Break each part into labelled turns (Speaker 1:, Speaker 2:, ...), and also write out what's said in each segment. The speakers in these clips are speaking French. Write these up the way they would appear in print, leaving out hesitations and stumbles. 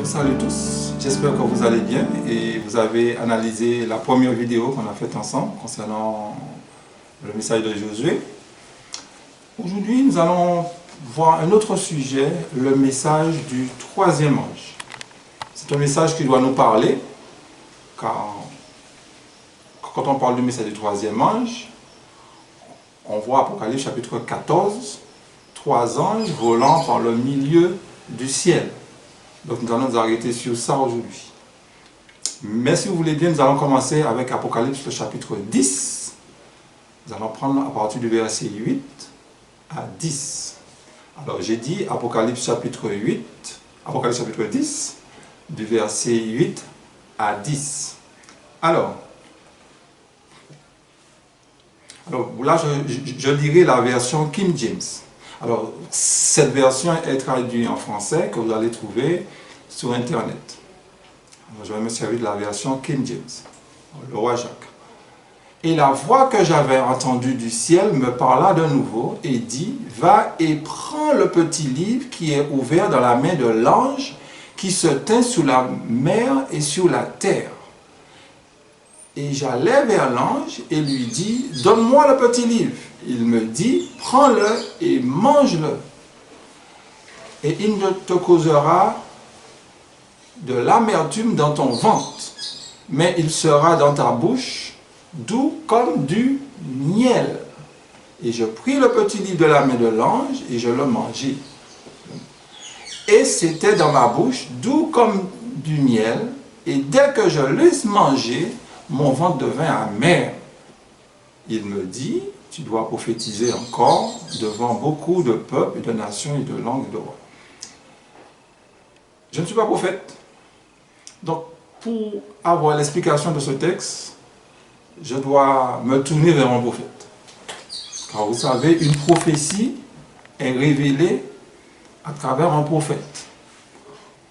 Speaker 1: vous salue tous, j'espère que vous allez bien et vous avez analysé la première vidéo qu'on a faite ensemble concernant le message de Josué. Aujourd'hui, nous allons voir un autre sujet, le message du troisième ange. C'est un message qui doit nous parler, car quand on parle du message du troisième ange, on voit Apocalypse chapitre 14, trois anges volant par le milieu du ciel. Donc nous allons nous arrêter sur ça aujourd'hui. Mais si vous voulez bien, nous allons commencer avec Apocalypse le chapitre 10. Nous allons prendre à partir du verset 8 à 10. Alors j'ai dit Apocalypse chapitre 10, du verset 8 à 10. Alors là, je lirai la version King James. Alors, cette version est traduite en français que vous allez trouver sur Internet. Alors, je vais me servir de la version King James, le roi Jacques. Et la voix que j'avais entendue du ciel me parla de nouveau et dit, « Va et prends le petit livre qui est ouvert dans la main de l'ange qui se tint sur la mer et sur la terre. » Et j'allai vers l'ange et lui dis, « Donne-moi le petit livre. » Il me dit, « Prends-le et mange-le. Et il ne te causera de l'amertume dans ton ventre, mais il sera dans ta bouche doux comme du miel. » Et je pris le petit livre de la main de l'ange et je le mangeai. Et c'était dans ma bouche doux comme du miel, et dès que je l'eus mangé, mon ventre devint amer. Il me dit, tu dois prophétiser encore devant beaucoup de peuples, de nations et de langues et de rois. Je ne suis pas prophète. Donc, pour avoir l'explication de ce texte, je dois me tourner vers un prophète. Car vous savez, une prophétie est révélée à travers un prophète.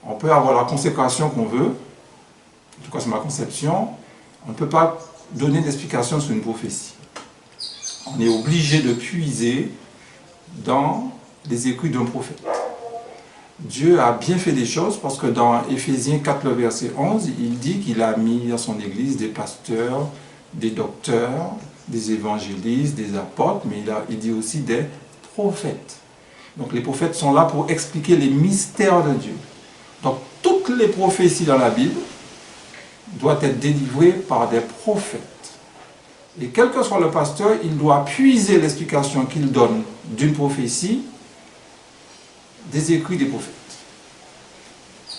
Speaker 1: On peut avoir la consécration qu'on veut, en tout cas c'est ma conception. On ne peut pas donner d'explication sur une prophétie. On est obligé de puiser dans les écrits d'un prophète. Dieu a bien fait des choses parce que dans Éphésiens 4, le verset 11, il dit qu'il a mis dans son église des pasteurs, des docteurs, des évangélistes, des apôtres, mais il dit aussi des prophètes. Donc les prophètes sont là pour expliquer les mystères de Dieu. Donc toutes les prophéties dans la Bible doit être délivré par des prophètes. Et quel que soit le pasteur, il doit puiser l'explication qu'il donne d'une prophétie des écrits des prophètes.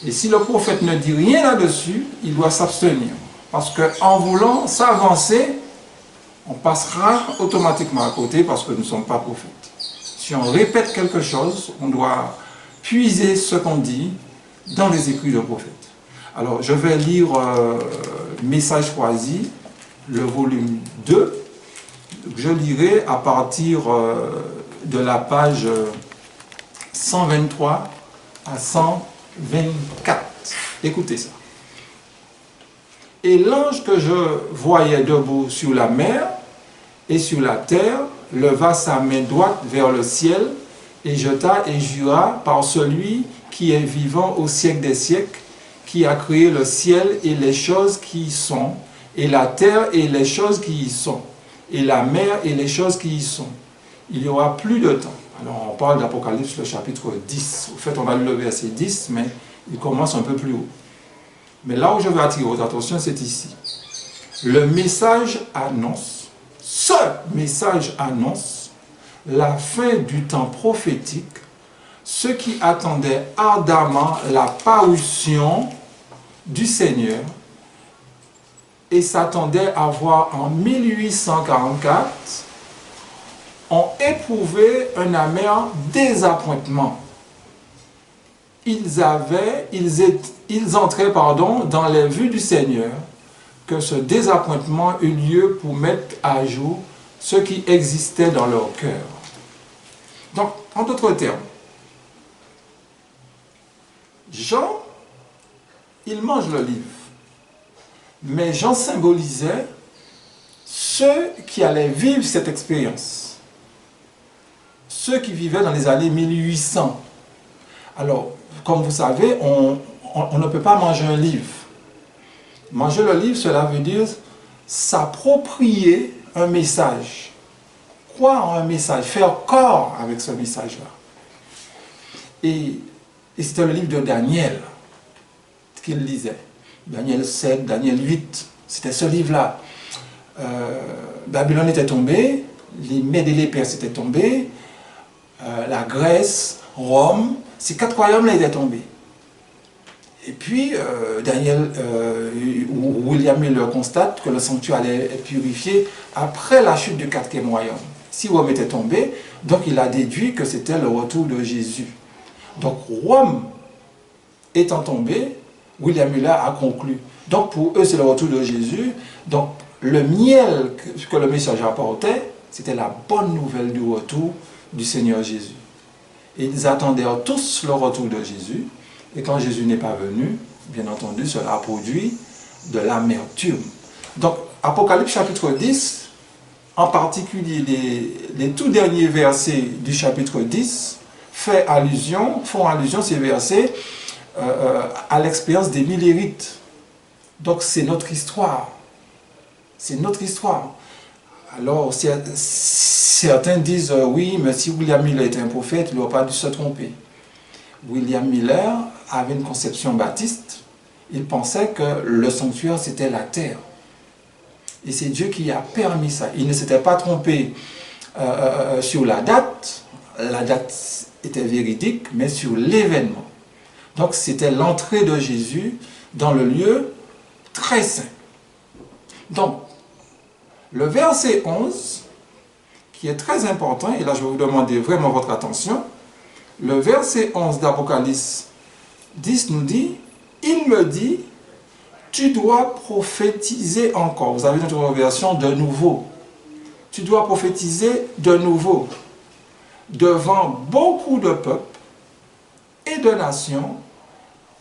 Speaker 1: Et si le prophète ne dit rien là-dessus, il doit s'abstenir. Parce qu'en voulant s'avancer, on passera automatiquement à côté parce que nous ne sommes pas prophètes. Si on répète quelque chose, on doit puiser ce qu'on dit dans les écrits d'un prophète. Alors, je vais lire Message choisi, le volume 2. Je lirai à partir de la page 123 à 124. Écoutez ça. « Et l'ange que je voyais debout sur la mer et sur la terre leva sa main droite vers le ciel et jeta et jura par celui qui est vivant au siècle des siècles, qui a créé le ciel et les choses qui y sont, et la terre et les choses qui y sont, et la mer et les choses qui y sont. Il n'y aura plus de temps. » Alors on parle d'Apocalypse, le chapitre 10. En fait, on va le verset 10, mais il commence un peu plus haut. Mais là où je veux attirer votre attention, c'est ici. Le message annonce, ce message annonce la fin du temps prophétique, ceux qui attendaient ardemment la parution du Seigneur et s'attendaient à voir en 1844 ont éprouvé un amer désappointement. Ils entraient dans les vues du Seigneur que ce désappointement eut lieu pour mettre à jour ce qui existait dans leur cœur. Donc, en d'autres termes, Jean, il mange le livre. Mais Jean symbolisait ceux qui allaient vivre cette expérience. Ceux qui vivaient dans les années 1800. Alors, comme vous savez, on ne peut pas manger un livre. Manger le livre, cela veut dire s'approprier un message. Croire en un message, faire corps avec ce message-là. Et c'était le livre de Daniel qu'il lisait. Daniel 7, Daniel 8, c'était ce livre-là. Babylone était tombée, les Mèdes et les Perses étaient tombés, la Grèce, Rome, ces 4 royaumes-là étaient tombés. Et puis, William Miller constate que le sanctuaire allait être purifié après la chute du 4e royaume. Si Rome était tombé, donc il a déduit que c'était le retour de Jésus. Donc Rome étant tombé, William Miller a conclu. Donc pour eux, c'est le retour de Jésus. Donc le miel que le message apportait, c'était la bonne nouvelle du retour du Seigneur Jésus. Et ils attendaient tous le retour de Jésus. Et quand Jésus n'est pas venu, bien entendu, cela a produit de l'amertume. Donc, Apocalypse chapitre 10, en particulier les tout derniers versets du chapitre 10, font allusion ces versets à l'expérience des millérites. Donc, c'est notre histoire. C'est notre histoire. Alors, certains disent, oui, mais si William Miller était un prophète, il n'aurait pas dû se tromper. William Miller avait une conception baptiste. Il pensait que le sanctuaire, c'était la terre. Et c'est Dieu qui a permis ça. Il ne s'était pas trompé sur la date. La date était véridique, mais sur l'événement. Donc, c'était l'entrée de Jésus dans le lieu très saint. Donc, le verset 11, qui est très important, et là je vais vous demander vraiment votre attention, le verset 11 d'Apocalypse 10 nous dit, « Il me dit, tu dois prophétiser encore. » Vous avez notre version de nouveau. Tu dois prophétiser de nouveau devant beaucoup de peuples et de nations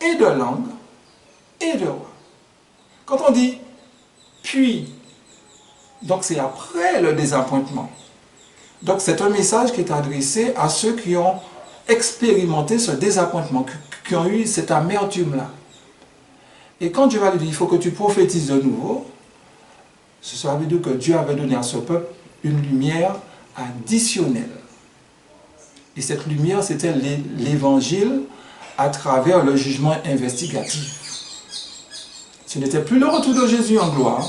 Speaker 1: et de langues et de rois. Quand on dit « puis », donc c'est après le désappointement. Donc c'est un message qui est adressé à ceux qui ont expérimenté ce désappointement, qui ont eu cette amertume-là. Et quand Dieu va lui dire, il faut que tu prophétises de nouveau, cela veut dire que Dieu avait donné à ce peuple une lumière additionnelle. Et cette lumière, c'était l'évangile à travers le jugement investigatif. Ce n'était plus le retour de Jésus en gloire,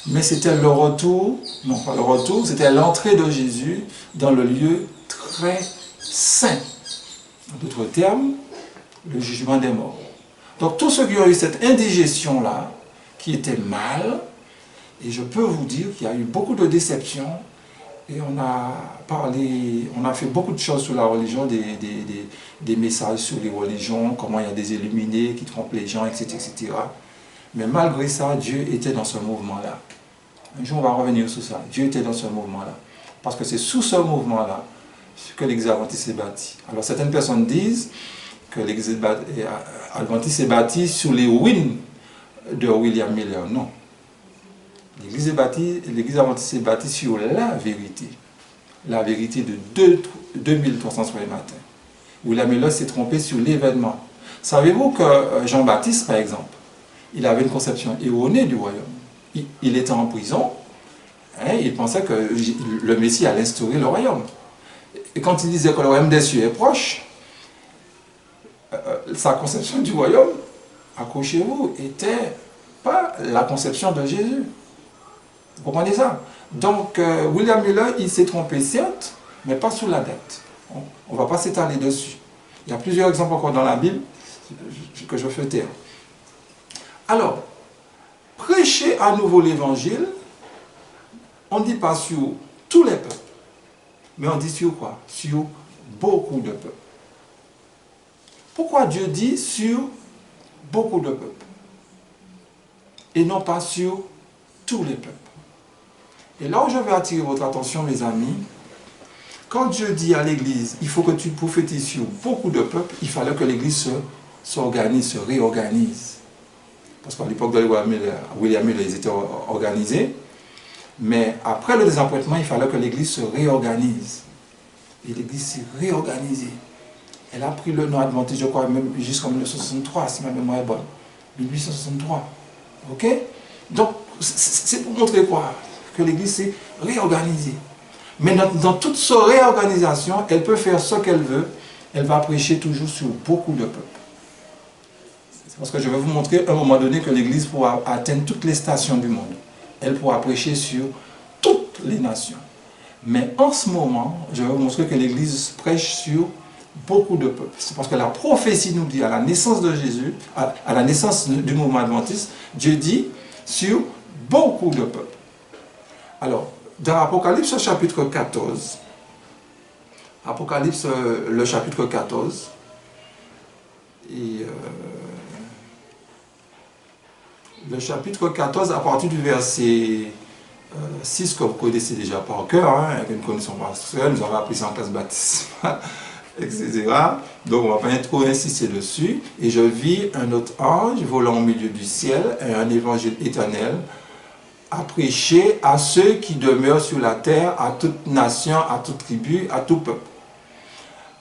Speaker 1: mais c'était le retour, non pas le retour, c'était l'entrée de Jésus dans le lieu très saint. En d'autres termes, le jugement des morts. Donc tous ceux qui ont eu cette indigestion-là, qui était mal, et je peux vous dire qu'il y a eu beaucoup de déceptions, et on a fait beaucoup de choses sur la religion, des messages sur les religions, comment il y a des illuminés qui trompent les gens, etc., etc. Mais malgré ça, Dieu était dans ce mouvement-là. Un jour, on va revenir sur ça. Dieu était dans ce mouvement-là. Parce que c'est sous ce mouvement-là que l'Église adventiste s'est bâtie. Alors, certaines personnes disent que l'Église adventiste s'est bâtie sur les ruines de William Miller. Non. L'Église adventiste s'est bâtie sur la vérité. La vérité de 2300 sur les matins. William Miller s'est trompé sur l'événement. Savez-vous que Jean-Baptiste, par exemple, il avait une conception erronée du royaume. Il était en prison, hein, il pensait que le Messie allait instaurer le royaume. Et quand il disait que le royaume des cieux est proche, sa conception du royaume, accrochez-vous, n'était pas la conception de Jésus. Vous comprenez ça? Donc, William Miller, il s'est trompé, certes, mais pas sur la date. On ne va pas s'étaler dessus. Il y a plusieurs exemples encore dans la Bible que je fais taire. Alors, prêcher à nouveau l'évangile, on ne dit pas sur tous les peuples, mais on dit sur quoi? Sur beaucoup de peuples. Pourquoi Dieu dit sur beaucoup de peuples et non pas sur tous les peuples? Et là où je vais attirer votre attention, mes amis, quand Dieu dit à l'Église, il faut que tu prophétises sur beaucoup de peuples, il fallait que l'Église s'organise, se réorganise. Parce qu'à l'époque de William Miller, ils étaient organisés. Mais après le désappointement, il fallait que l'Église se réorganise. Et l'Église s'est réorganisée. Elle a pris le nom adventiste, je crois, même jusqu'en 1963, si ma mémoire est bonne. 1863. Ok? Donc, c'est pour montrer quoi? Que l'Église s'est réorganisée. Mais dans toute sa réorganisation, elle peut faire ce qu'elle veut. Elle va prêcher toujours sur beaucoup de peuples. C'est parce que je vais vous montrer à un moment donné que l'Église pourra atteindre toutes les stations du monde. Elle pourra prêcher sur toutes les nations. Mais en ce moment, je vais vous montrer que l'Église prêche sur beaucoup de peuples. C'est parce que la prophétie nous dit, à la naissance de Jésus, à la naissance du mouvement adventiste, Dieu dit sur beaucoup de peuples. Alors, dans Apocalypse chapitre 14, Apocalypse le chapitre 14, et le chapitre 14, à partir du verset 6, que vous connaissez déjà par cœur, hein, que nous connaissons par cœur, nous avons appris ça en classe baptismale, etc. Donc on ne va pas trop insister dessus. Et je vis un autre ange volant au milieu du ciel, et un évangile éternel, à prêcher à ceux qui demeurent sur la terre, à toute nation, à toute tribu, à tout peuple,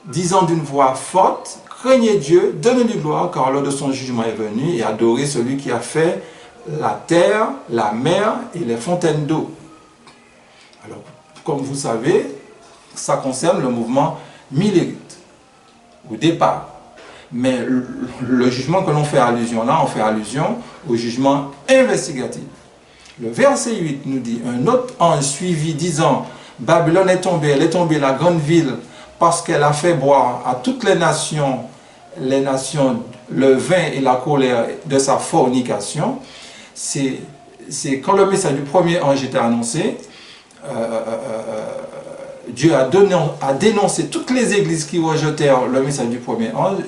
Speaker 1: disant d'une voix forte, craignez Dieu, donnez-lui gloire, car l'heure de son jugement est venue, et adorez celui qui a fait la terre, la mer et les fontaines d'eau. Alors, comme vous savez, ça concerne le mouvement millérite, au départ. Mais le jugement que l'on fait allusion là, on fait allusion au jugement investigatif. Le verset 8 nous dit, un autre ange suivi disant, Babylone est tombée, elle est tombée, la grande ville, parce qu'elle a fait boire à toutes les nations, le vin et la colère de sa fornication. C'est quand le message du premier ange était annoncé, Dieu a dénoncé toutes les églises qui rejetèrent le message du premier ange.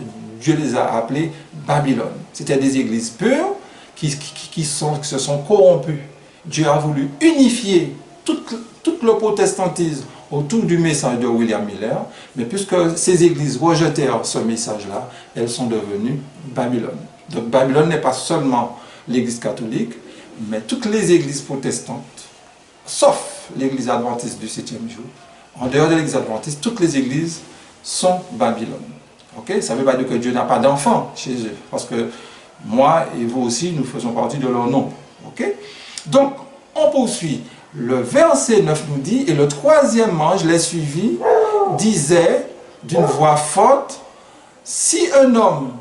Speaker 1: Dieu les a appelées Babylone. C'était des églises pures qui se sont corrompues. Dieu a voulu unifier tout le protestantisme autour du message de William Miller, mais puisque ces églises rejetèrent ce message-là, elles sont devenues Babylone. Donc Babylone n'est pas seulement l'église catholique, mais toutes les églises protestantes, sauf l'église adventiste du 7e jour. En dehors de l'église adventiste, toutes les églises sont Babylone. Okay? Ça ne veut pas dire que Dieu n'a pas d'enfants chez eux, parce que moi et vous aussi, nous faisons partie de leur nom. Okay? Donc, on poursuit. Le verset 9 nous dit, et le troisième ange les suivit, disait d'une voix forte, si un homme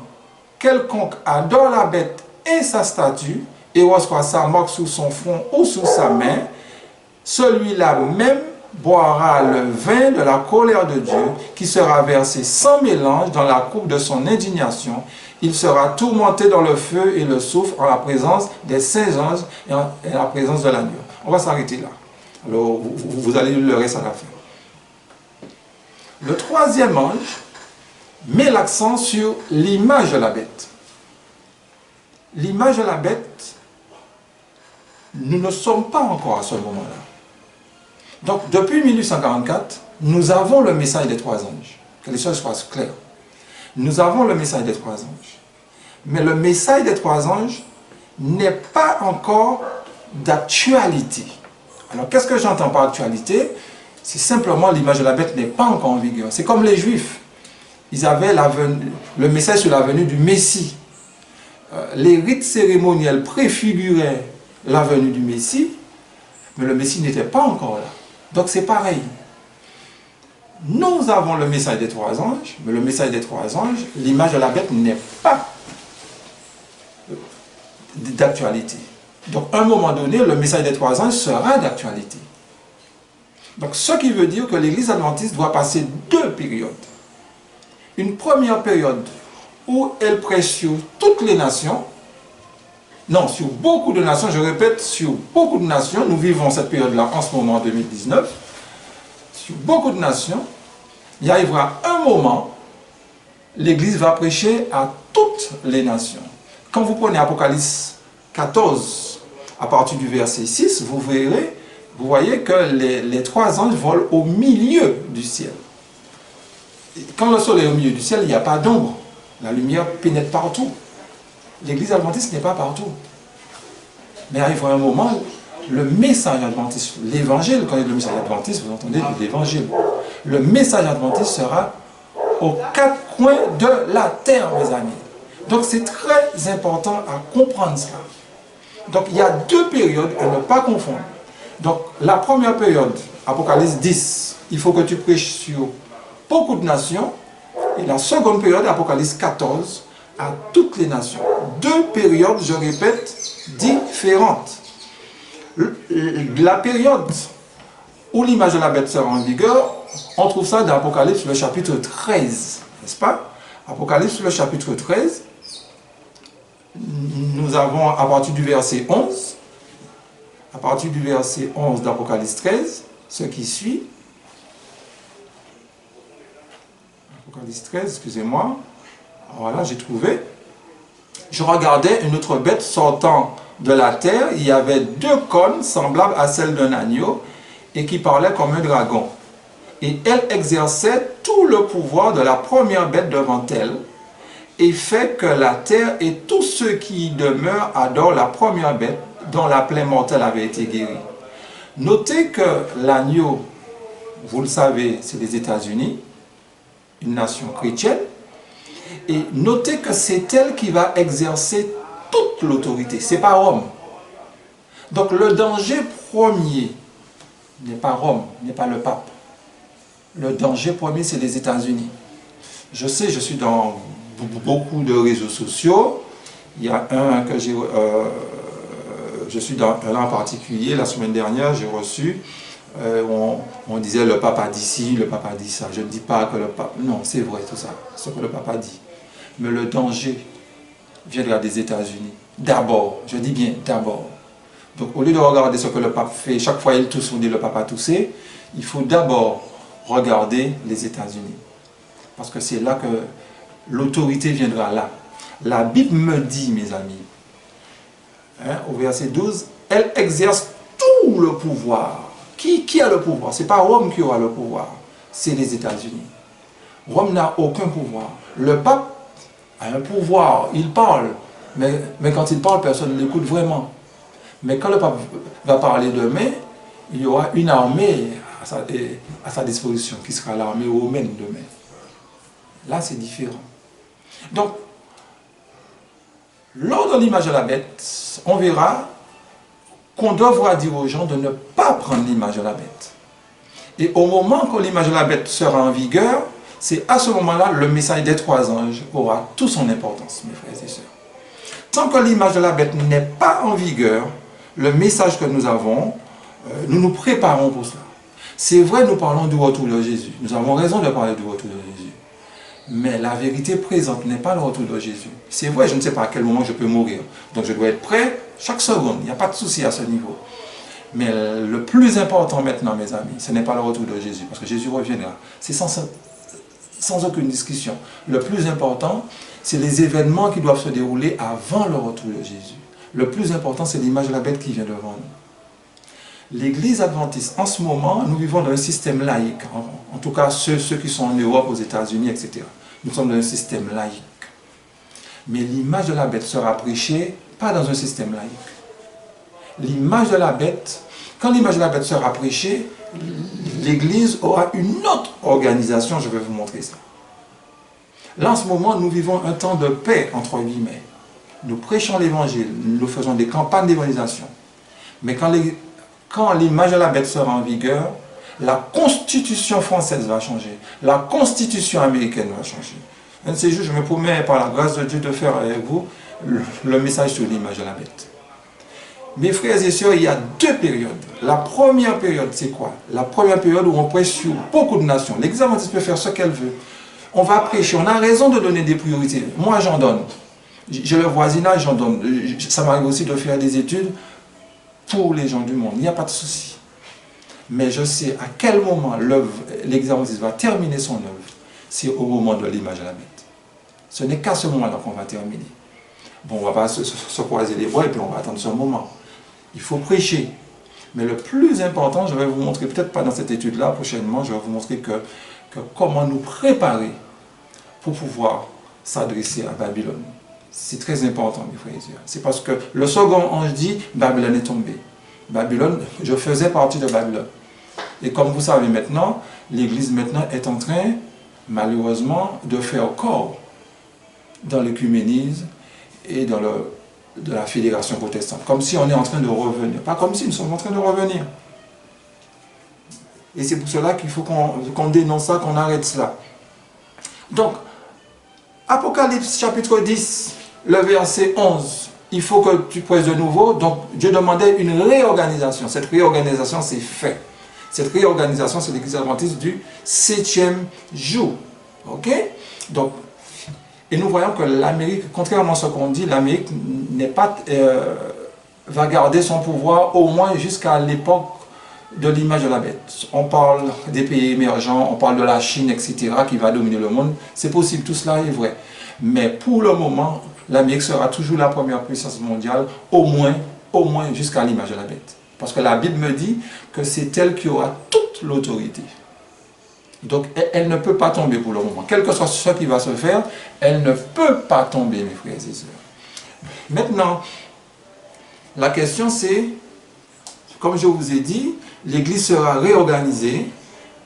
Speaker 1: quelconque adore la bête et sa statue, et reçoit sa marque sous son front ou sous sa main, celui-là même boira le vin de la colère de Dieu, qui sera versé sans mélange dans la coupe de son indignation. Il sera tourmenté dans le feu et le soufre en la présence des saints anges et en la présence de l'agneau. On va s'arrêter là. Alors, vous allez lire le reste à la fin. Le troisième ange met l'accent sur l'image de la bête. L'image de la bête, nous ne sommes pas encore à ce moment-là. Donc, depuis 1844, nous avons le message des trois anges. Que les choses soient claires. Nous avons le message des trois anges. Mais le message des trois anges n'est pas encore d'actualité. Alors, qu'est-ce que j'entends par actualité? C'est simplement l'image de la bête n'est pas encore en vigueur. C'est comme les Juifs. Ils avaient le message sur la venue du Messie. Les rites cérémoniels préfiguraient la venue du Messie, mais le Messie n'était pas encore là. Donc c'est pareil. Nous avons le message des trois anges, mais le message des trois anges, l'image de la bête n'est pas d'actualité. Donc à un moment donné, le message des trois anges sera d'actualité. Donc ce qui veut dire que l'Église adventiste doit passer deux périodes. Une première période où elle prêche sur toutes les nations, non, sur beaucoup de nations, je répète, sur beaucoup de nations, nous vivons cette période-là en ce moment, en 2019, sur beaucoup de nations, il arrivera un moment, l'Église va prêcher à toutes les nations. Quand vous prenez Apocalypse 14, à partir du verset 6, vous voyez que les trois anges volent au milieu du ciel. Quand le soleil est au milieu du ciel, il n'y a pas d'ombre. La lumière pénètre partout. L'Église adventiste n'est pas partout. Mais arrivera un moment où le message adventiste, l'évangile, quand il y a le message adventiste, vous entendez l'évangile. Le message adventiste sera aux quatre coins de la terre, mes amis. Donc c'est très important à comprendre cela. Donc il y a deux périodes à ne pas confondre. Donc la première période, Apocalypse 10, il faut que tu prêches sur beaucoup de nations. Et la seconde période, Apocalypse 14, à toutes les nations. Deux périodes, je répète, différentes. La période où l'image de la bête sera en vigueur, on trouve ça dans Apocalypse, le chapitre 13, n'est-ce pas? Apocalypse, le chapitre 13, nous avons à partir du verset 11, à partir du verset 11 d'Apocalypse 13, ce qui suit. Apocalypse 13, excusez-moi. Voilà, j'ai trouvé. Je regardais une autre bête sortant de la terre. Il y avait deux cornes semblables à celles d'un agneau et qui parlaient comme un dragon. Et elle exerçait tout le pouvoir de la première bête devant elle et fait que la terre et tous ceux qui y demeurent adorent la première bête dont la plaie mortelle avait été guérie. Notez que l'agneau, vous le savez, c'est les États-Unis, une nation chrétienne. Et notez que c'est elle qui va exercer toute l'autorité, ce n'est pas Rome. Donc le danger premier n'est pas Rome, n'est pas le pape. Le danger premier, c'est les États-Unis. Je sais, je suis dans beaucoup de réseaux sociaux. Il y a un que j'ai... je suis dans un en particulier, la semaine dernière, j'ai reçu... on disait le pape a dit ci, le pape a dit ça. Je ne dis pas que le pape... Non, c'est vrai tout ça, ce que le pape a dit. Mais le danger viendra des États-Unis. D'abord, je dis bien d'abord. Donc au lieu de regarder ce que le pape fait, chaque fois il tousse, on dit le pape a toussé, il faut d'abord regarder les États-Unis. Parce que c'est là que l'autorité viendra là. La Bible me dit, mes amis, hein, au verset 12, elle exerce tout le pouvoir. Qui a le pouvoir? Ce n'est pas Rome qui aura le pouvoir, c'est les États-Unis. Rome n'a aucun pouvoir. Le pape a un pouvoir, il parle, mais quand il parle, personne ne l'écoute vraiment. Mais quand le pape va parler demain, il y aura une armée à sa disposition, qui sera l'armée romaine demain. Là, c'est différent. Donc, lors de l'image de la bête, on verra qu'on devra dire aux gens de ne pas prendre l'image de la bête. Et au moment que l'image de la bête sera en vigueur, c'est à ce moment-là le message des trois anges aura toute son importance, mes frères et sœurs. Tant que l'image de la bête n'est pas en vigueur, le message que nous avons, nous nous préparons pour cela. C'est vrai, nous parlons du retour de Jésus. Nous avons raison de parler du retour de Jésus. Mais la vérité présente n'est pas le retour de Jésus. C'est vrai, je ne sais pas à quel moment je peux mourir. Donc je dois être prêt chaque seconde. Il n'y a pas de souci à ce niveau. Mais le plus important maintenant, mes amis, ce n'est pas le retour de Jésus. Parce que Jésus reviendra. C'est sans aucune discussion. Le plus important, c'est les événements qui doivent se dérouler avant le retour de Jésus. Le plus important, c'est l'image de la bête qui vient devant nous. L'Église adventiste, en ce moment, nous vivons dans un système laïque. En tout cas, ceux qui sont en Europe, aux États-Unis, etc. Nous sommes dans un système laïque. Mais l'image de la bête sera prêchée, pas dans un système laïque. L'image de la bête, quand l'image de la bête sera prêchée, l'Église aura une autre organisation, je vais vous montrer ça. Là, en ce moment, nous vivons un temps de paix, entre guillemets. Nous prêchons l'Évangile, nous faisons des campagnes d'évangélisation. Mais quand l'image de la bête sera en vigueur, la Constitution française va changer. La Constitution américaine va changer. Un de ces jours, je me promets, par la grâce de Dieu, de faire avec vous le message sur l'image de la bête. Mes frères et sœurs, il y a deux périodes. La première période, c'est quoi? La première période où on prêche sur beaucoup de nations. L'Église adventiste peut faire ce qu'elle veut. On va prêcher, on a raison de donner des priorités. Moi, j'en donne. J'ai le voisinage, j'en donne. Ça m'arrive aussi de faire des études pour les gens du monde. Il n'y a pas de souci. Mais je sais à quel moment l'Église adventiste va terminer son œuvre. C'est au moment de l'image de la bête. Ce n'est qu'à ce moment-là qu'on va terminer. Bon, on ne va pas se croiser les bras et puis on va attendre ce moment. Il faut prêcher. Mais le plus important, je vais vous montrer, peut-être pas dans cette étude-là, prochainement, je vais vous montrer que comment nous préparer pour pouvoir s'adresser à Babylone. C'est très important, mes frères et sœurs. C'est parce que le second ange dit, Babylone est tombée. Babylone, je faisais partie de Babylone. Et comme vous savez maintenant, l'Église maintenant est en train malheureusement, de faire corps dans l'œcuménisme et dans de la fédération protestante. Comme si on est en train de revenir. Pas comme si nous sommes en train de revenir. Et c'est pour cela qu'il faut qu'on dénonce ça, qu'on arrête cela. Donc, Apocalypse chapitre 10, le verset 11, il faut que tu presses de nouveau. Donc, Dieu demandait une réorganisation. Cette réorganisation, c'est fait. Cette réorganisation, c'est l'église adventiste du 7e jour. Ok? Donc, et nous voyons que l'Amérique, contrairement à ce qu'on dit, l'Amérique n'est pas, va garder son pouvoir au moins jusqu'à l'époque de l'image de la bête. On parle des pays émergents, on parle de la Chine, etc., qui va dominer le monde. C'est possible, tout cela est vrai. Mais pour le moment, l'Amérique sera toujours la première puissance mondiale, au moins jusqu'à l'image de la bête. Parce que la Bible me dit que c'est elle qui aura toute l'autorité. Donc, elle ne peut pas tomber pour le moment. Quel que soit ce qui va se faire, elle ne peut pas tomber, mes frères et sœurs. Maintenant, la question c'est, comme je vous ai dit, l'Église sera réorganisée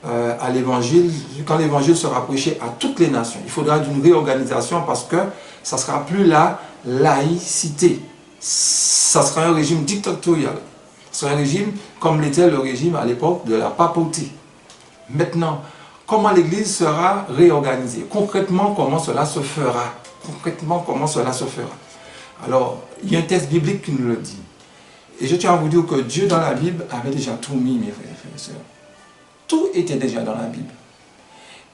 Speaker 1: à l'Évangile, quand l'Évangile sera prêché à toutes les nations. Il faudra une réorganisation parce que ça ne sera plus la laïcité. Ça sera un régime dictatorial. Ce sera un régime comme l'était le régime à l'époque de la papauté. Maintenant, comment l'Église sera réorganisée? Concrètement, comment cela se fera? Concrètement, comment cela se fera? Alors, il y a un texte biblique qui nous le dit. Et je tiens à vous dire que Dieu dans la Bible avait déjà tout mis, mes frères et sœurs. Tout était déjà dans la Bible.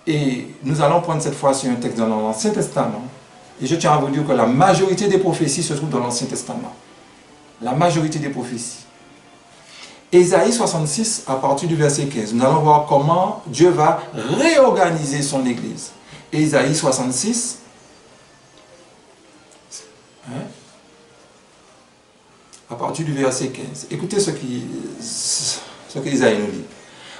Speaker 1: Et nous allons prendre cette fois sur un texte dans l'Ancien Testament. Et je tiens à vous dire que la majorité des prophéties se trouve dans l'Ancien Testament. La majorité des prophéties. Ésaïe 66, à partir du verset 15, nous allons voir comment Dieu va réorganiser son Église. Ésaïe 66, à partir du verset 15. Écoutez ce qu'Ésaïe nous dit.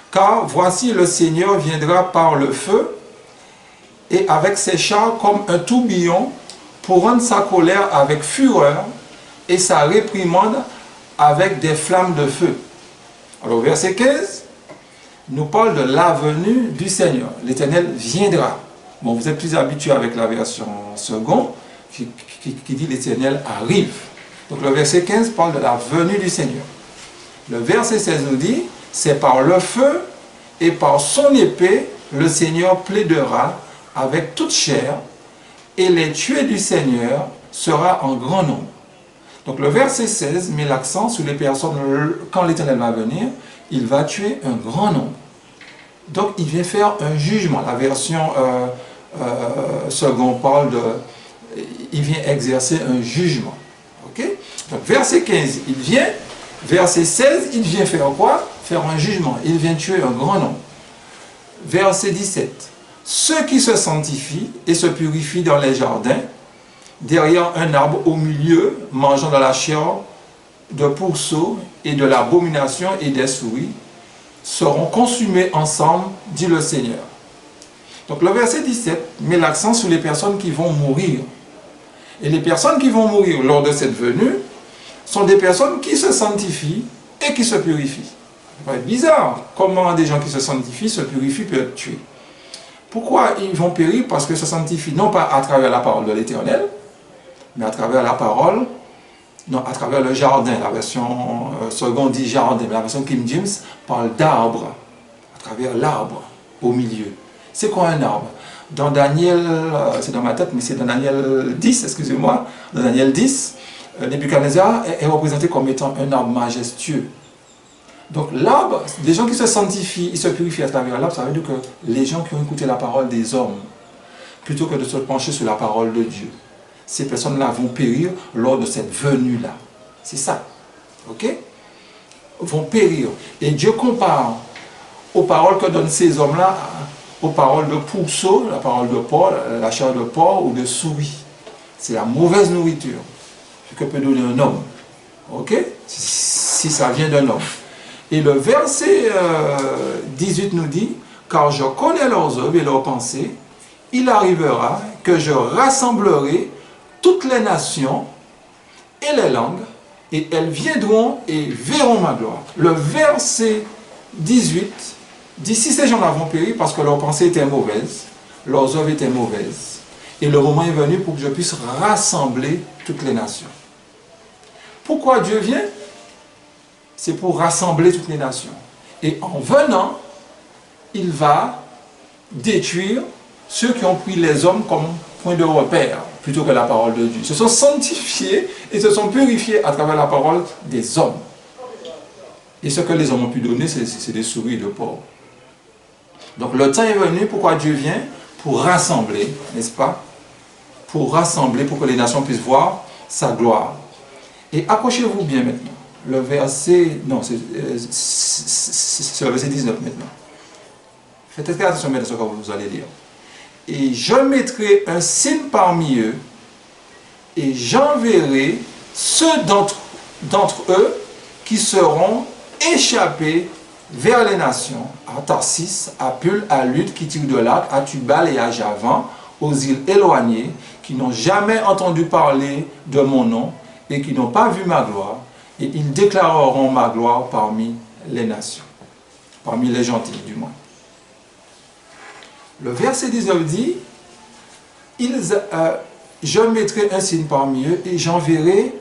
Speaker 1: Car voici le Seigneur viendra par le feu et avec ses chars comme un tourbillon pour rendre sa colère avec fureur et sa réprimande avec des flammes de feu. Alors verset 15 nous parle de la venue du Seigneur. L'Éternel viendra. Bon, vous êtes plus habitués avec la version seconde qui dit l'Éternel arrive. Donc le verset 15 parle de la venue du Seigneur. Le verset 16 nous dit, c'est par le feu et par son épée, le Seigneur plaidera avec toute chair, et les tués du Seigneur sera en grand nombre. Donc le verset 16 met l'accent sur les personnes, quand l'Éternel va venir, il va tuer un grand nombre. Donc il vient faire un jugement. La version seconde parle de, il vient exercer un jugement. Okay? Donc verset 15, il vient. Verset 16, il vient faire quoi? Faire un jugement. Il vient tuer un grand nombre. Verset 17. Ceux qui se sanctifient et se purifient dans les jardins, derrière un arbre au milieu, mangeant de la chair de pourceaux et de l'abomination et des souris, seront consumés ensemble, dit le Seigneur. Donc le verset 17 met l'accent sur les personnes qui vont mourir. Et les personnes qui vont mourir lors de cette venue sont des personnes qui se sanctifient et qui se purifient. Ça va être bizarre. Comment des gens qui se sanctifient, se purifient, peuvent être tués? Pourquoi ils vont périr? Parce qu'ils se sanctifient non pas à travers la parole de l'Éternel, mais à travers la parole, non, à travers le jardin. La version seconde dit jardin, mais la version King James parle d'arbre, à travers l'arbre au milieu. C'est quoi un arbre? Dans Daniel, c'est dans ma tête, mais c'est dans Daniel 10, excusez-moi, dans Daniel 10, Nebuchadnezzar est représenté comme étant un arbre majestueux. Donc l'arbre, les gens qui se sanctifient, ils se purifient à travers l'arbre, ça veut dire que les gens qui ont écouté la parole des hommes, plutôt que de se pencher sur la parole de Dieu, ces personnes-là vont périr lors de cette venue-là. C'est ça. Ok? Vont périr. Et Dieu compare aux paroles que donnent ces hommes-là, aux paroles de pourceaux, la parole de porc, la chair de porc ou de souris. C'est la mauvaise nourriture que peut donner un homme. Ok? Si ça vient d'un homme. Et le verset 18 nous dit, « Car je connais leurs œuvres et leurs pensées, il arrivera que je rassemblerai toutes les nations et les langues, et elles viendront et verront ma gloire. » Le verset 18 dit, si ces gens-là vont périr parce que leurs pensées étaient mauvaises, leurs œuvres étaient mauvaises. Et le moment est venu pour que je puisse rassembler toutes les nations. Pourquoi Dieu vient? C'est pour rassembler toutes les nations. Et en venant, il va détruire ceux qui ont pris les hommes comme point de repère, plutôt que la parole de Dieu. Ils se sont sanctifiés et se sont purifiés à travers la parole des hommes. Et ce que les hommes ont pu donner, c'est des souris et des porcs. Donc le temps est venu, pourquoi Dieu vient? Pour rassembler, n'est-ce pas? Pour rassembler, pour que les nations puissent voir sa gloire. Et accrochez-vous bien maintenant. Le verset, non, c'est le verset 19 maintenant. Faites très attention maintenant à ce que vous allez lire. Et je mettrai un signe parmi eux, et j'enverrai ceux d'entre eux qui seront échappés vers les nations, à Tarsis, à Pul, à Lud, qui tirent de l'arc, à Tubal et à Javan, aux îles éloignées, qui n'ont jamais entendu parler de mon nom et qui n'ont pas vu ma gloire, et ils déclareront ma gloire parmi les nations, parmi les gentils du moins. Le verset 19 dit, je mettrai un signe parmi eux et j'enverrai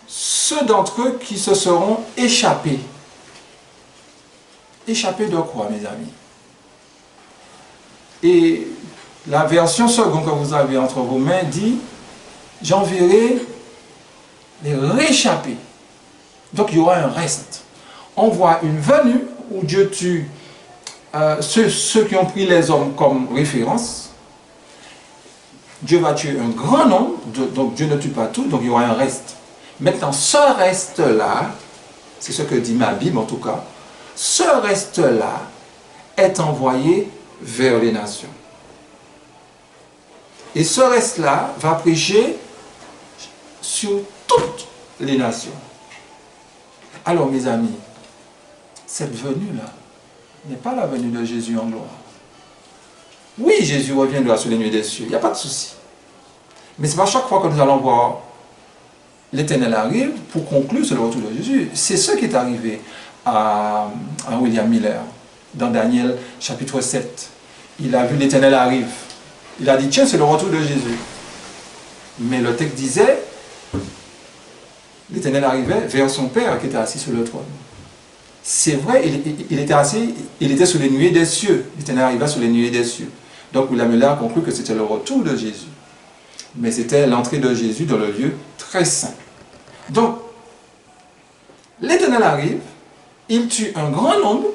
Speaker 1: ceux d'entre eux qui se seront échappés. Échappés de quoi, mes amis? Et la version seconde que vous avez entre vos mains dit, j'enverrai les réchappés. Donc il y aura un reste. On voit une venue où Dieu tue ceux qui ont pris les hommes comme référence. Dieu va tuer un grand nombre, donc Dieu ne tue pas tout, donc il y aura un reste. Maintenant, ce reste-là, c'est ce que dit ma Bible en tout cas, ce reste-là est envoyé vers les nations. Et ce reste-là va prêcher sur toutes les nations. Alors mes amis, cette venue-là n'est pas la venue de Jésus en gloire. Oui, Jésus reviendra sur les nuées des cieux, il n'y a pas de souci. Mais ce n'est pas chaque fois que nous allons voir l'Éternel arrive pour conclure sur le retour de Jésus. C'est ce qui est arrivé à William Miller dans Daniel chapitre 7. Il a vu l'Éternel arrive. Il a dit, tiens, c'est le retour de Jésus. Mais le texte disait, l'Éternel arrivait vers son Père qui était assis sur le trône. C'est vrai, il était assis, il était sur les nuées des cieux. L'Éternel arrivait sur les nuées des cieux. Donc William Miller a conclu que c'était le retour de Jésus. Mais c'était l'entrée de Jésus dans le lieu très saint. Donc, l'Éternel arrive, il tue un grand nombre,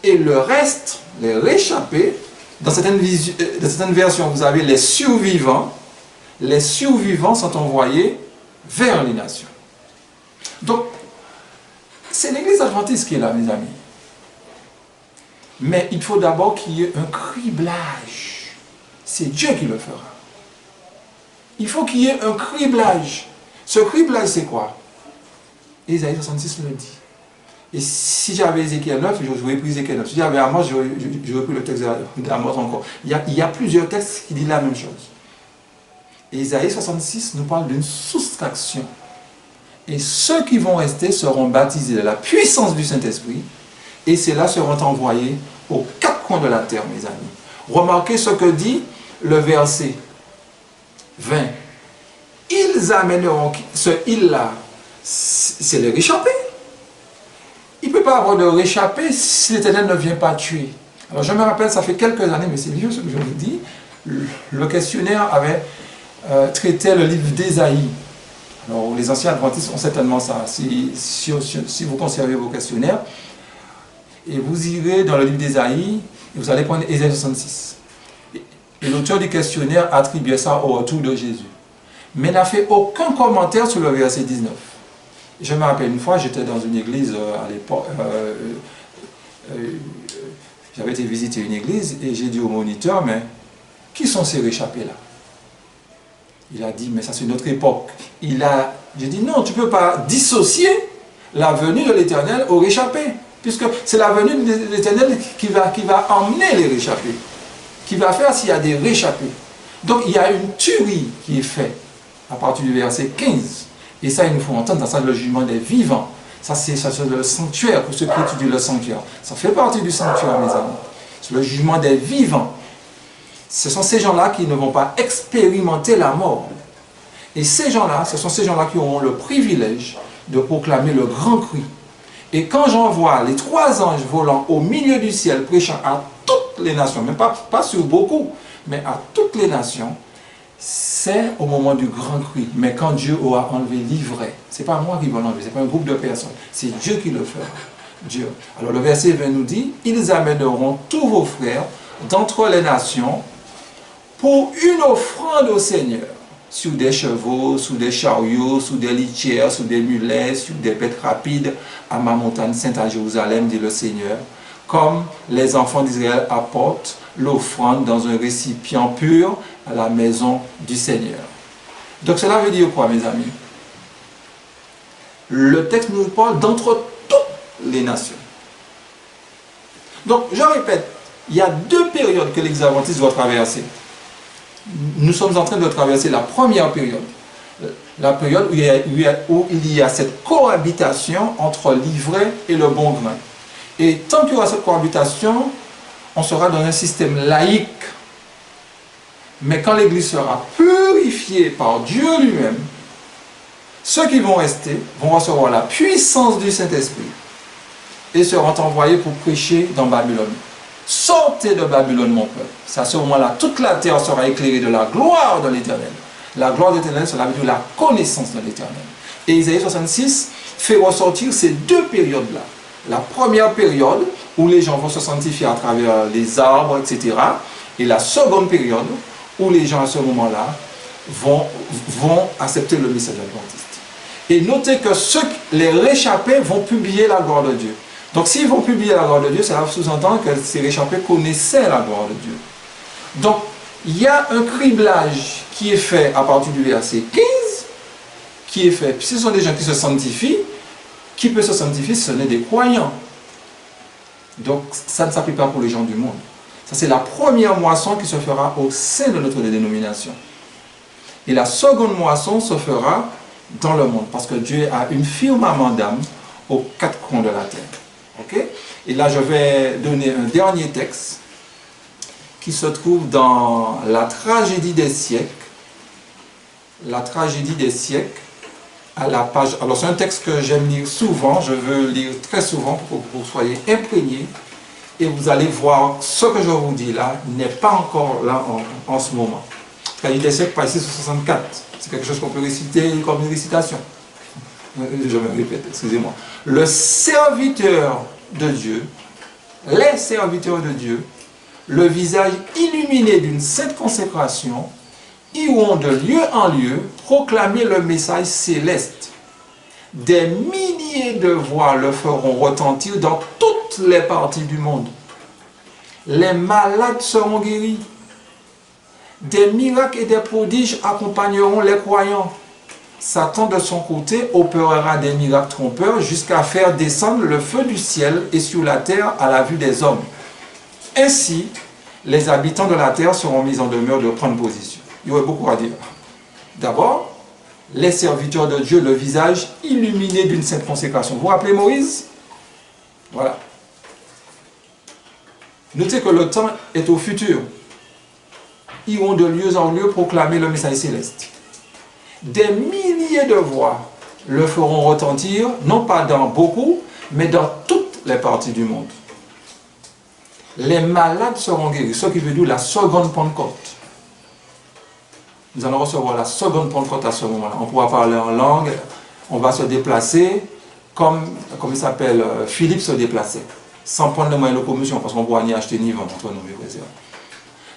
Speaker 1: et le reste, les réchappés, dans certaines versions, vous avez les survivants sont envoyés vers les nations. Donc, c'est l'Église adventiste qui est là, mes amis. Mais il faut d'abord qu'il y ait un criblage. C'est Dieu qui le fera. Il faut qu'il y ait un criblage. Ce criblage, c'est quoi? Ésaïe 66 le dit. Et si j'avais Ézéchiel 9, j'aurais pris Ézéchiel 9. Si j'avais Amos, j'aurais pris le texte d'Amos encore. Il y a plusieurs textes qui disent la même chose. Et Ésaïe 66 nous parle d'une soustraction. Et ceux qui vont rester seront baptisés de la puissance du Saint-Esprit. Et ceux-là seront envoyés aux quatre coins de la terre, mes amis. Remarquez ce que dit le verset 20. Ils amèneront, ce ils-là, c'est les réchappés. Il ne peut pas avoir de réchappés si l'Éternel ne vient pas tuer. Alors je me rappelle, ça fait quelques années, mais c'est vieux ce que je vous dis, le questionnaire avait traité le livre d'Ésaïe. Alors les anciens adventistes ont certainement ça. Si vous conservez vos questionnaires, et vous irez dans le livre d'Ésaïe, et vous allez prendre Ésaïe 66. Et l'auteur du questionnaire attribuait ça au retour de Jésus. Mais n'a fait aucun commentaire sur le verset 19. Je me rappelle une fois, j'étais dans une église à l'époque, j'avais été visiter une église et j'ai dit au moniteur, mais qui sont ces réchappés-là? Il a dit, mais ça c'est notre époque. J'ai dit, non, tu ne peux pas dissocier la venue de l'Éternel aux réchappés, puisque c'est la venue de l'Éternel qui va emmener les réchappés, qui va faire s'il y a des réchappés. Donc il y a une tuerie qui est faite à partir du verset 15. Et ça, il nous faut entendre, dans ça, le jugement des vivants. Ça, c'est le sanctuaire, pour ceux qui étudient le sanctuaire. Ça fait partie du sanctuaire, mes amis. C'est le jugement des vivants. ce sont ces gens-là qui ne vont pas expérimenter la mort. Et ces gens-là, ce sont ces gens-là qui auront le privilège de proclamer le grand cri. Et quand j'envoie les 3 anges volant au milieu du ciel, prêchant à toutes les nations, même pas sur beaucoup, mais à toutes les nations, c'est au moment du grand cri. Mais quand Dieu aura enlevé l'ivraie, ce n'est pas moi qui vais l'enlever, ce n'est pas un groupe de personnes, c'est Dieu qui le fera. Dieu. Alors le verset 20 nous dit, ils amèneront tous vos frères d'entre les nations pour une offrande au Seigneur, sur des chevaux, sur des chariots, sur des litières, sur des mulets, sur des bêtes rapides, à ma montagne sainte à Jérusalem, dit le Seigneur, comme les enfants d'Israël apportent l'offrande dans un récipient pur à la maison du Seigneur. Donc cela veut dire quoi, mes amis? Le texte nous parle d'entre toutes les nations. Donc, je répète, il y a 2 périodes que l'Église adventiste doit traverser. Nous sommes en train de traverser la première période. La période où il y a cette cohabitation entre l'ivraie et le bon grain. Et tant qu'il y aura cette cohabitation, on sera dans un système laïque. Mais quand l'Église sera purifiée par Dieu lui-même, ceux qui vont rester vont recevoir la puissance du Saint-Esprit et seront envoyés pour prêcher dans Babylone. Sortez de Babylone, mon peuple. C'est à ce moment-là, toute la terre sera éclairée de la gloire de l'Éternel. La gloire de l'Éternel, cela veut dire la connaissance de l'Éternel. Et Isaïe 66 fait ressortir ces 2 périodes-là. La première période, où les gens vont se sanctifier à travers les arbres, etc. Et la seconde période, où les gens à ce moment-là vont accepter le message adventiste. Et notez que les réchappés vont publier la gloire de Dieu. Donc s'ils vont publier la gloire de Dieu, ça sous-entend que ces réchappés connaissaient la gloire de Dieu. Donc il y a un criblage qui est fait à partir du verset 15, qui est fait. Puis ce sont des gens qui se sanctifient. Qui peut se sanctifier? Ce n'est des croyants. Donc ça ne s'applique pas pour les gens du monde. Ça c'est la première moisson qui se fera au sein de notre dénomination. Et la seconde moisson se fera dans le monde, parce que Dieu a une firmament d'âme aux 4 coins de la terre. Okay? Et là, je vais donner un dernier texte qui se trouve dans la tragédie des siècles. La tragédie des siècles, à la page... Alors, c'est un texte que j'aime lire souvent, je veux lire très souvent pour que vous soyez imprégnés. Et vous allez voir, ce que je vous dis là n'est pas encore là en ce moment. Tragédie des siècles, page 664. C'est quelque chose qu'on peut réciter comme une récitation. Je me répète, excusez-moi. Le serviteur de Dieu, les serviteurs de Dieu, le visage illuminé d'une sainte consécration, iront de lieu en lieu proclamer le message céleste. Des milliers de voix le feront retentir dans toutes les parties du monde. Les malades seront guéris. Des miracles et des prodiges accompagneront les croyants. Satan, de son côté, opérera des miracles trompeurs jusqu'à faire descendre le feu du ciel et sur la terre à la vue des hommes. Ainsi, les habitants de la terre seront mis en demeure de prendre position. Il y aurait beaucoup à dire. D'abord, les serviteurs de Dieu, le visage illuminé d'une sainte consécration. Vous vous rappelez Moïse? Voilà. Notez que le temps est au futur. Ils vont de lieu en lieu proclamer le message céleste. Des milliers de voix le feront retentir, non pas dans beaucoup, mais dans toutes les parties du monde. Les malades seront guéris, ce qui veut dire la seconde Pentecôte. Nous allons recevoir la seconde Pentecôte à ce moment-là. On pourra parler en langue, on va se déplacer comme il s'appelle, Philippe se déplaçait, sans prendre les moyens de locomotion, parce qu'on pourra ni acheter ni vendre entre nous, mes frères.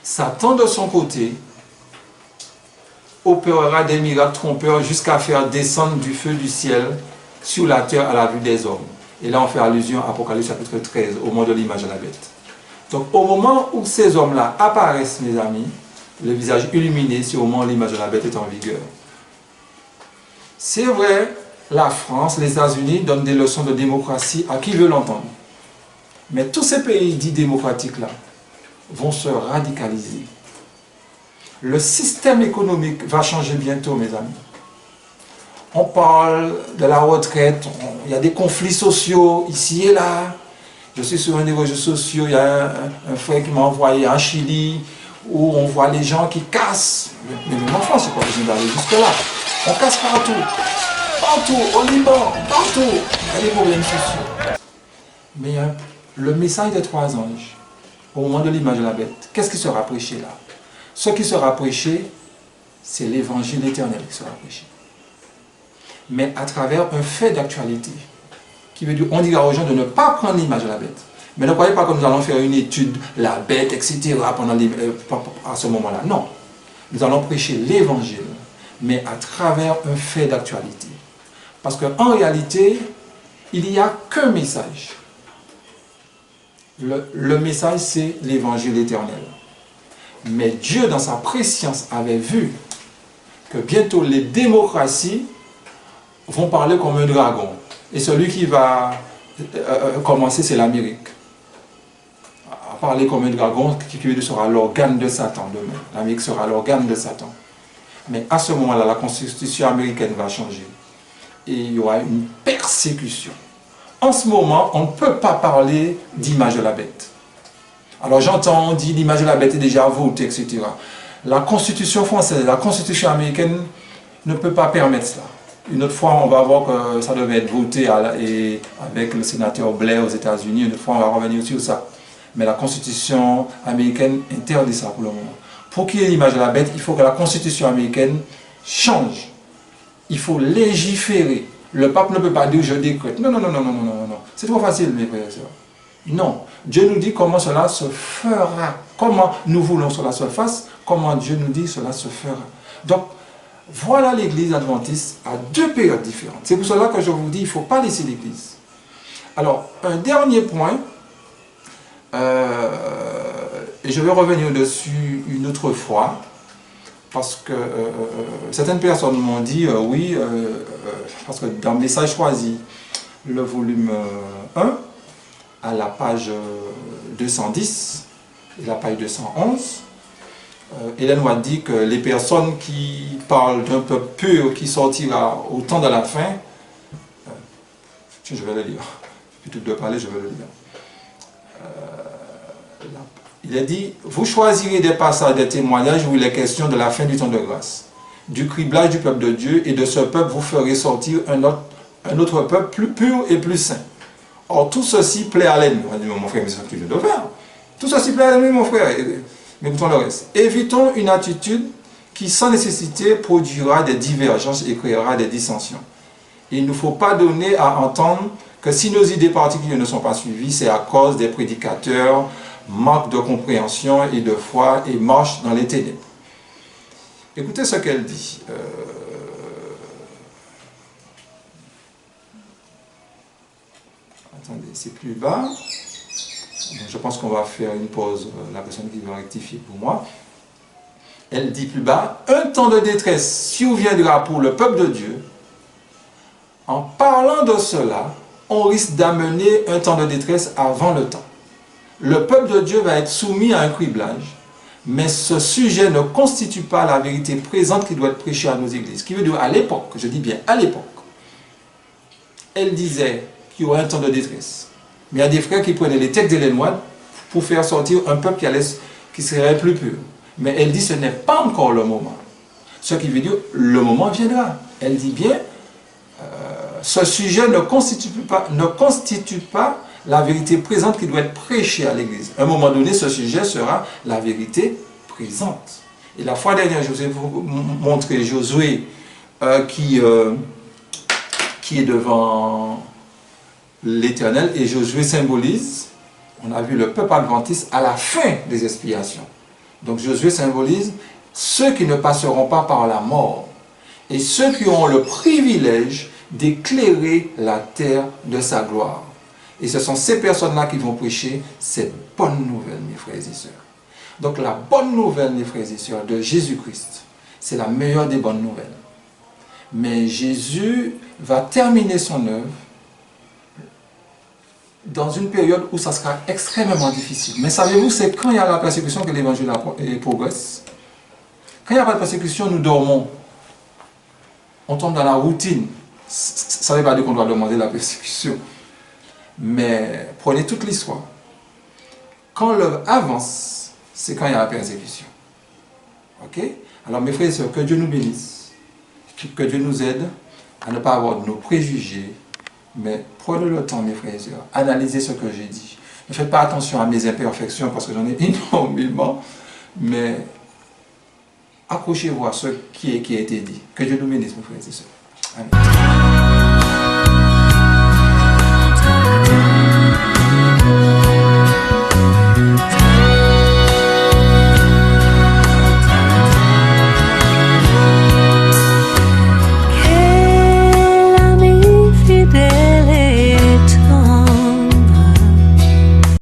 Speaker 1: Satan, de son côté, opérera des miracles trompeurs jusqu'à faire descendre du feu du ciel sur la terre à la vue des hommes. Et là, on fait allusion à Apocalypse chapitre 13, au moment de l'image de la bête. Donc, au moment où ces hommes-là apparaissent, mes amis, le visage illuminé, c'est au moment où l'image de la bête est en vigueur. C'est vrai, la France, les États-Unis donnent des leçons de démocratie à qui veut l'entendre. Mais tous ces pays dits démocratiques-là vont se radicaliser. Le système économique va changer bientôt, mes amis. On parle de la retraite, il y a des conflits sociaux ici et là. Je suis sur un des réseaux sociaux, il y a un frère qui m'a envoyé en Chili, où on voit les gens qui cassent. Mais même en France, c'est pas besoin d'aller jusque-là. On casse partout. Partout, au Liban, partout. Il y a des problèmes sociaux. Mais le message des trois anges, au moment de l'image de la bête, qu'est-ce qui sera prêché là? Ce qui sera prêché, c'est l'évangile éternel qui sera prêché. Mais à travers un fait d'actualité, qui veut dire, on dira aux gens de ne pas prendre l'image de la bête. Mais ne croyez pas que nous allons faire une étude, la bête, etc., à ce moment-là. Non. Nous allons prêcher l'évangile, mais à travers un fait d'actualité. Parce qu'en réalité, il n'y a qu'un message. Le message, c'est l'évangile éternel. Mais Dieu, dans sa préscience, avait vu que bientôt les démocraties vont parler comme un dragon. Et celui qui va commencer, c'est l'Amérique. À parler comme un dragon, qui sera l'organe de Satan demain. L'Amérique sera l'organe de Satan. Mais à ce moment-là, la constitution américaine va changer. Et il y aura une persécution. En ce moment, on ne peut pas parler d'image de la bête. Alors j'entends, on dit l'image de la bête est déjà votée, etc. La constitution française, la constitution américaine ne peut pas permettre cela. Une autre fois, on va voir que ça devait être voté avec le sénateur Blair aux États-Unis. Une autre fois, on va revenir sur ça. Mais la constitution américaine interdit ça pour le moment. Pour qu'il y ait l'image de la bête, il faut que la constitution américaine change. Il faut légiférer. Le pape ne peut pas dire je décrète. Non, non, non, non, non, non, non, non. C'est trop facile, mes frères et sœurs. Non. Dieu nous dit comment cela se fera. Comment nous voulons que cela se fasse. Comment Dieu nous dit cela se fera. Donc, voilà l'église adventiste à deux périodes différentes. C'est pour cela que je vous dis, il ne faut pas laisser l'église. Alors, un dernier point, et je vais revenir dessus une autre fois, parce que certaines personnes m'ont dit, oui, parce que dans Message choisi, le volume 1, à la page 210 et la page 211, Hélène White dit que les personnes qui parlent d'un peuple pur qui sortira au temps de la fin, je vais le lire, plutôt que de parler, je vais le lire. Il a dit, vous choisirez des passages des témoignages où il est question de la fin du temps de grâce, du criblage du peuple de Dieu, et de ce peuple vous ferez sortir un autre peuple plus pur et plus saint. Or, tout ceci plaît à l'ennemi. On a dit, mon frère, mais c'est ce que je dois faire. Tout ceci plaît à l'ennemi, mon frère. Mais écoutons le reste. Évitons une attitude qui, sans nécessité, produira des divergences et créera des dissensions. Il ne faut pas donner à entendre que si nos idées particulières ne sont pas suivies, c'est à cause des prédicateurs, manque de compréhension et de foi et marche dans les ténèbres. Écoutez ce qu'elle dit. Attendez, c'est plus bas. Donc, je pense qu'on va faire une pause, la personne qui va rectifier pour moi. Elle dit plus bas, un temps de détresse surviendra pour le peuple de Dieu. En parlant de cela, on risque d'amener un temps de détresse avant le temps. Le peuple de Dieu va être soumis à un criblage, mais ce sujet ne constitue pas la vérité présente qui doit être prêchée à nos églises. Ce qui veut dire à l'époque, je dis bien à l'époque, elle disait qu'il y aurait un temps de détresse. Mais il y a des frères qui prenaient les textes d'Hélène White pour faire sortir un peuple qui serait plus pur. Mais elle dit que ce n'est pas encore le moment. Ce qui veut dire le moment viendra. Elle dit bien, ce sujet ne constitue pas la vérité présente qui doit être prêchée à l'Église. À un moment donné, ce sujet sera la vérité présente. Et la fois dernière, je vous ai montré Josué qui est devant l'Éternel, et Josué symbolise, on a vu le peuple adventiste à la fin des expiations. Donc Josué symbolise ceux qui ne passeront pas par la mort et ceux qui auront le privilège d'éclairer la terre de sa gloire. Et ce sont ces personnes-là qui vont prêcher cette bonne nouvelle, mes frères et sœurs. Donc la bonne nouvelle, mes frères et sœurs, de Jésus-Christ, c'est la meilleure des bonnes nouvelles. Mais Jésus va terminer son œuvre dans une période où ça sera extrêmement difficile. Mais savez-vous, c'est quand il y a la persécution que l'évangile progresse. Quand il n'y a pas de persécution, nous dormons. On tombe dans la routine. Ça ne veut pas dire qu'on doit demander la persécution. Mais prenez toute l'histoire. Quand l'œuvre avance, c'est quand il y a la persécution. Ok? Alors mes frères et sœurs, que Dieu nous bénisse, que Dieu nous aide à ne pas avoir de nos préjugés, mais prenez le temps, mes frères et sœurs, analysez ce que j'ai dit. Ne faites pas attention à mes imperfections parce que j'en ai énormément, mais accrochez-vous à ce qui a été dit. Que Dieu nous bénisse, mes frères et sœurs. Amen.